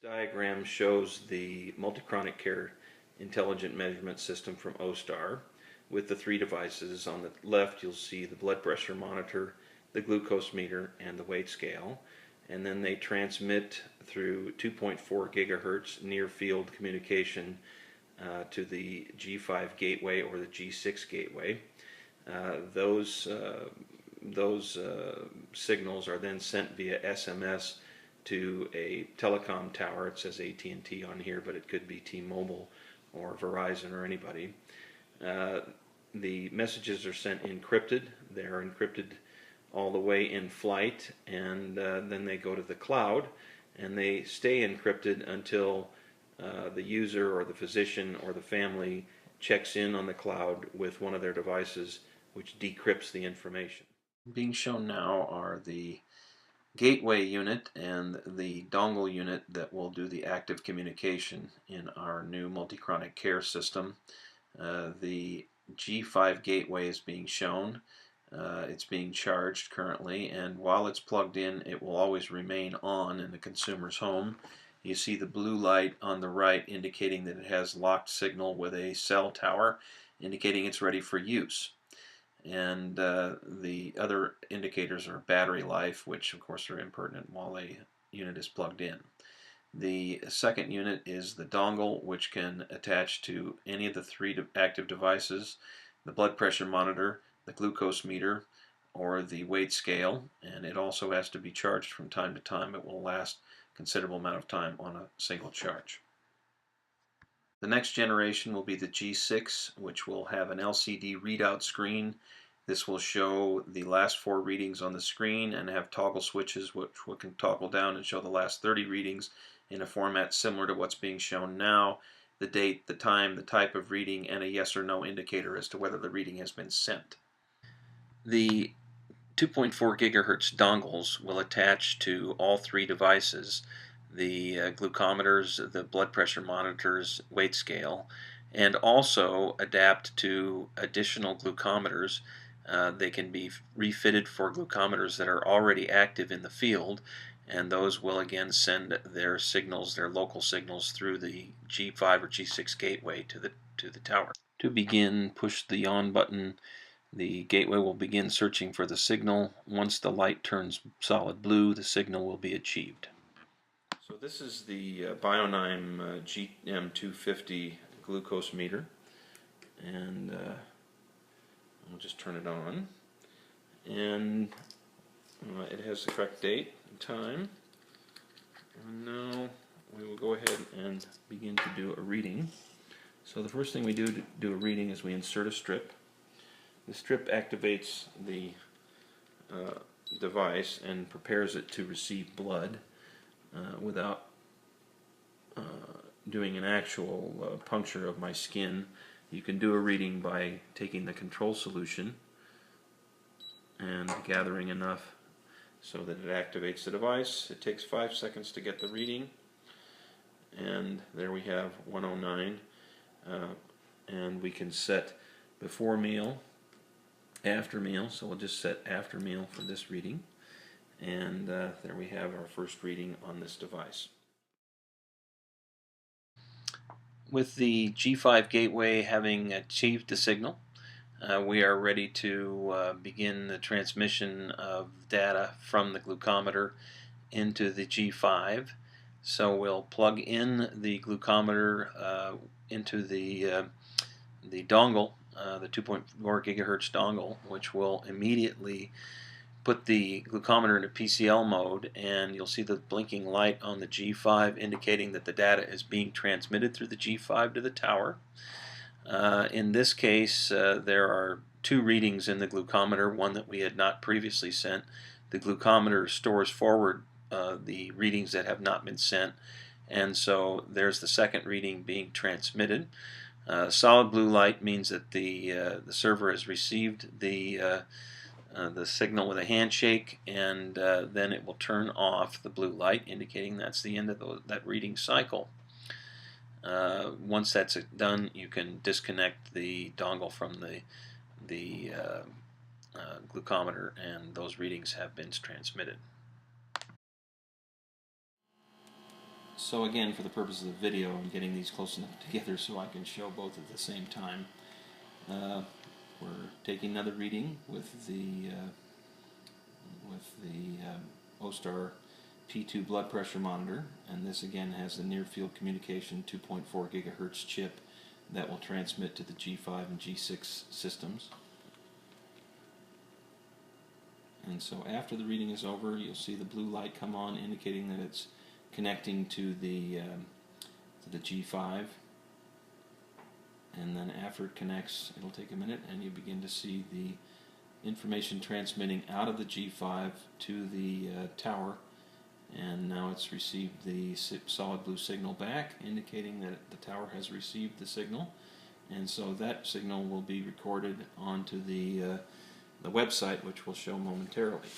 Diagram shows the multi-chronic care intelligent measurement system from Ostar with the three devices. On the left you'll see the blood pressure monitor, the glucose meter, and the weight scale, and then they transmit through 2.4 gigahertz near field communication to the G5 gateway or the G6 gateway. Those signals are then sent via SMS to a telecom tower. It says AT&T on here, but it could be T-Mobile or Verizon or anybody. The messages are sent encrypted. They're encrypted all the way in flight, and then they go to the cloud, and they stay encrypted until the user or the physician or the family checks in on the cloud with one of their devices, which decrypts the information. Being shown now are the gateway unit and the dongle unit that will do the active communication in our new multi-chronic care system. The G5 gateway is being shown. It's being charged currently, and while it's plugged in, it will always remain on in the consumer's home. You see the blue light on the right indicating that it has locked signal with a cell tower, indicating it's ready for use. And the other indicators are battery life, which of course are impertinent while a unit is plugged in. The second unit is the dongle, which can attach to any of the three active devices: the blood pressure monitor, the glucose meter, or the weight scale, and it also has to be charged from time to time. It will last a considerable amount of time on a single charge. The next generation will be the G6, which will have an LCD readout screen. This will show the last 4 readings on the screen and have toggle switches which we can toggle down and show the last 30 readings in a format similar to what's being shown now: the date, the time, the type of reading, and a yes or no indicator as to whether the reading has been sent. The 2.4 gigahertz dongles will attach to all 3 devices: the glucometers, the blood pressure monitors, weight scale, and also adapt to additional glucometers. They can be refitted for glucometers that are already active in the field, and those will again send their signals, their local signals, through the G5 or G6 gateway to the tower. To begin, push the on button. The gateway will begin searching for the signal. Once the light turns solid blue, the signal will be achieved. So this is the Bionime GM250 glucose meter, and I'll just turn it on, and it has the correct date and time. And now we will go ahead and begin to do a reading. So the first thing we do to do a reading is we insert a strip. The strip activates the device and prepares it to receive blood without doing an actual puncture of my skin. You can do a reading by taking the control solution and gathering enough so that it activates the device. It takes 5 seconds to get the reading, and there we have 109. And we can set before meal, after meal, so we'll just set after meal for this reading, and there we have our first reading on this device. With the G5 gateway having achieved the signal, we are ready to begin the transmission of data from the glucometer into the G5. So we'll plug in the glucometer into the dongle, the 2.4 gigahertz dongle, which will immediately put the glucometer into PCL mode, and you'll see the blinking light on the G5 indicating that the data is being transmitted through the G5 to the tower. In this case, there are 2 readings in the glucometer, one that we had not previously sent. The glucometer stores forward the readings that have not been sent, and so there's the second reading being transmitted. Solid blue light means that the server has received the signal with a handshake, and then it will turn off the blue light, indicating that's the end of that reading cycle. Once that's done, you can disconnect the dongle from the glucometer, and those readings have been transmitted. So again, for the purpose of the video, I'm getting these close enough together so I can show both at the same time. We're taking another reading with the Ostar P2 blood pressure monitor, and this again has the near field communication 2.4 gigahertz chip that will transmit to the G5 and G6 systems. And so after the reading is over, you'll see the blue light come on, indicating that it's connecting to the G5. And then after it connects, it'll take a minute, and you begin to see the information transmitting out of the G5 to the tower. And now it's received the solid blue signal back, indicating that the tower has received the signal. And so that signal will be recorded onto the website, which we'll show momentarily.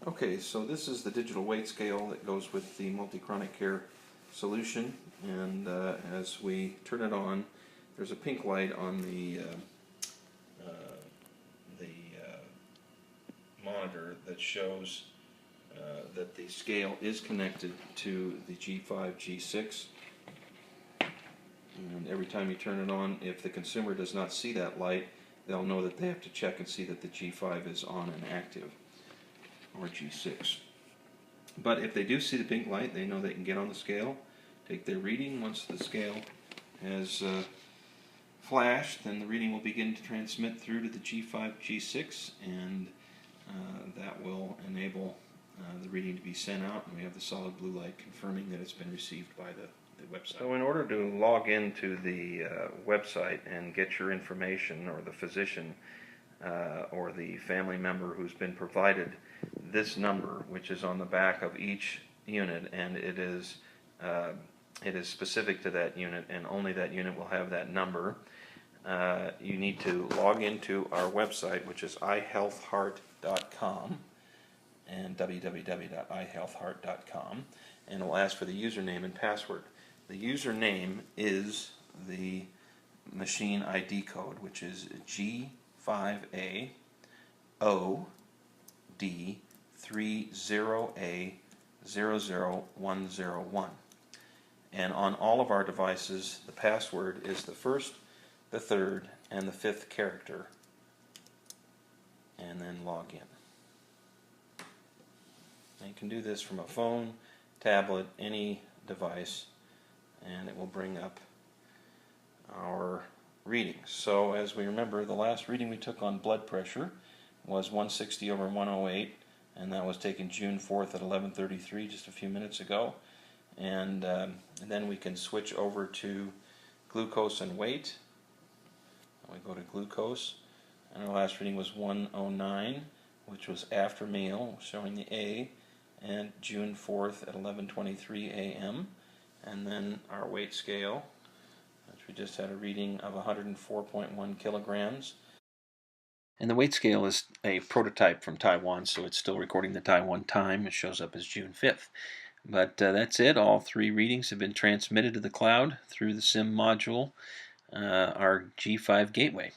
Okay, so this is the digital weight scale that goes with the multi-chronic care solution, and as we turn it on, there's a pink light on the monitor that shows that the scale is connected to the G5 G6. And every time you turn it on, if the consumer does not see that light, they'll know that they have to check and see that the G5 is on and active, or G6. But if they do see the pink light, they know they can get on the scale, take their reading. Once the scale has flashed, then the reading will begin to transmit through to the G5 G6, and that will enable the reading to be sent out, and we have the solid blue light confirming that it's been received by the website. So in order to log into the website and get your information, or the physician or the family member who's been provided this number, which is on the back of each unit, and it is specific to that unit, and only that unit will have that number. You need to log into our website, which is ihealthheart.com, and www.ihealthheart.com, and it will ask for the username and password. The username is the machine ID code, which is G5AOD30A00101. And on all of our devices, the password is the first, the third, and the fifth character, and then log in. And you can do this from a phone, tablet, any device, and it will bring up our readings. So as we remember, the last reading we took on blood pressure was 160/108, and that was taken June 4th at 11:33, just a few minutes ago. And then we can switch over to glucose and weight. We go to glucose, and our last reading was 109, which was after meal, showing the A, and June 4th at 11:23 a.m. And then our weight scale, which we just had a reading of 104.1 kilograms. And the weight scale is a prototype from Taiwan, so it's still recording the Taiwan time. It shows up as June 5th. But that's it. All three readings have been transmitted to the cloud through the SIM module, our G5 gateway.